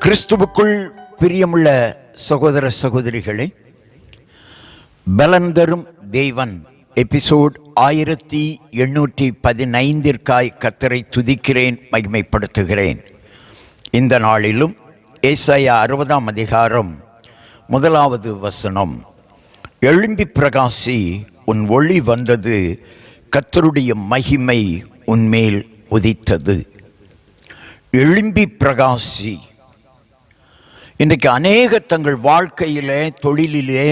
கிறிஸ்துவுக்குள் பிரியமுள்ள சகோதர சகோதரிகளே, பலன் தரும் தேவன் எபிசோட் 1815 கர்த்தரை துதிக்கிறேன், மகிமைப்படுத்துகிறேன். இந்த நாளிலும் ஏசாயா 60 அதிகாரம் 1 வசனம், எழும்பி பிரகாசி, உன் ஒளி வந்தது, கர்த்தருடைய மகிமை உன்மேல் உதித்தது. எழும்பி பிரகாசி. இன்றைக்கு அநேகர் தங்கள் வாழ்க்கையிலே, தொழிலிலே,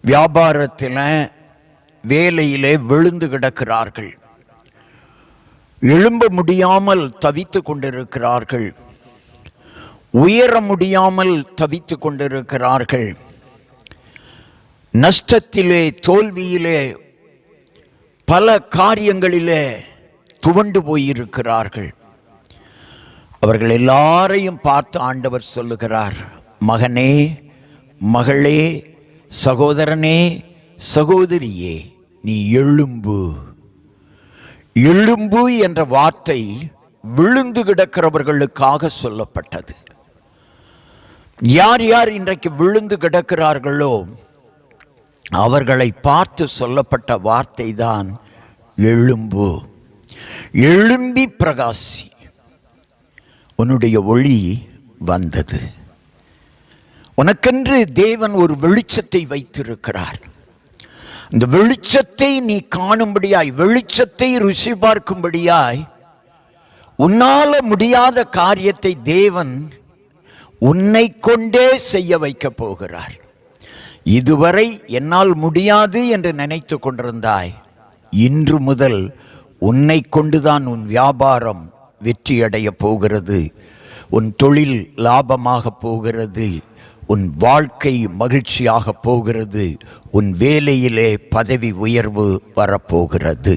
வியாபாரத்தில், வேலையிலே விழுந்து கிடக்கிறார்கள். எழும்ப முடியாமல் தவித்து கொண்டிருக்கிறார்கள். உயர முடியாமல் தவித்து கொண்டிருக்கிறார்கள். நஷ்டத்திலே, தோல்வியிலே, பல காரியங்களிலே துவண்டு போயிருக்கிறார்கள். அவர்கள் எல்லாரையும் பார்த்து ஆண்டவர் சொல்லுகிறார், மகனே, மகளே, சகோதரனே, சகோதரியே, நீ எழும்பு. எழும்பு என்ற வார்த்தை விழுந்து கிடக்கிறவர்களுக்காக சொல்லப்பட்டது. யார் யார் இன்றைக்கு விழுந்து கிடக்கிறார்களோ அவர்களை பார்த்து சொல்லப்பட்ட வார்த்தை தான் எழும்பு. எழும்பி பிரகாசி, உன்னுடைய ஒளி வந்தது. உனக்கென்று தேவன் ஒரு வெளிச்சத்தை வைத்திருக்கிறார். இந்த வெளிச்சத்தை நீ காணும்படியாய், வெளிச்சத்தை ருசி பார்க்கும்படியாய், உன்னால முடியாத காரியத்தை தேவன் உன்னை கொண்டே செய்ய வைக்க போகிறார். இதுவரை என்னால் முடியாது என்று நினைத்து கொண்டிருந்தாய், இன்று முதல் உன்னை கொண்டுதான் உன் வியாபாரம் வெற்றியடைய போகிறது, உன் தொழில் லாபமாக போகிறது, உன் வாழ்க்கை மகிழ்ச்சியாக போகிறது, உன் வேலையிலே பதவி உயர்வு வரப்போகிறது.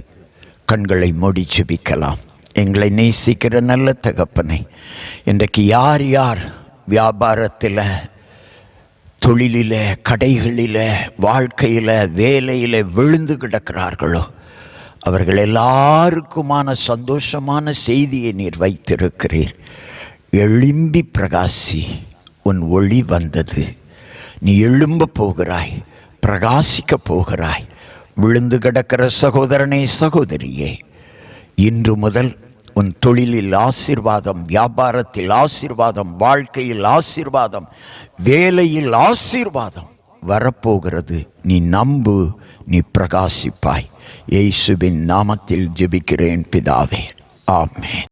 கண்களை மூடி ஜெபிக்கலாம். எங்களை நேசிக்கிற நல்ல தகப்பனை, இன்றைக்கு யார் யார் வியாபாரத்தில், தொழிலில், கடைகளில், வாழ்க்கையில், வேலையில் விழுந்து கிடக்கிறார்களோ அவர்கள் எல்லாருக்குமான சந்தோஷமான செய்தியை நீர் வைத்திருக்கிறீர். எழும்பி பிரகாசி, உன் ஒளி வந்தது. நீ எழும்ப போகிறாய், பிரகாசிக்க போகிறாய். விழுந்து கிடக்கிற சகோதரனே, சகோதரியே, இன்று முதல் உன் தொழிலில் ஆசீர்வாதம், வியாபாரத்தில் ஆசீர்வாதம், வாழ்க்கையில் ஆசீர்வாதம், வேலையில் ஆசீர்வாதம் வரப்போகிறது. நீ நம்பு, நீ பிரகாசிப்பாய். இயேசுவின் நாமத்தில் ஜெபிக்கிறேன் பிதாவே, ஆமென்.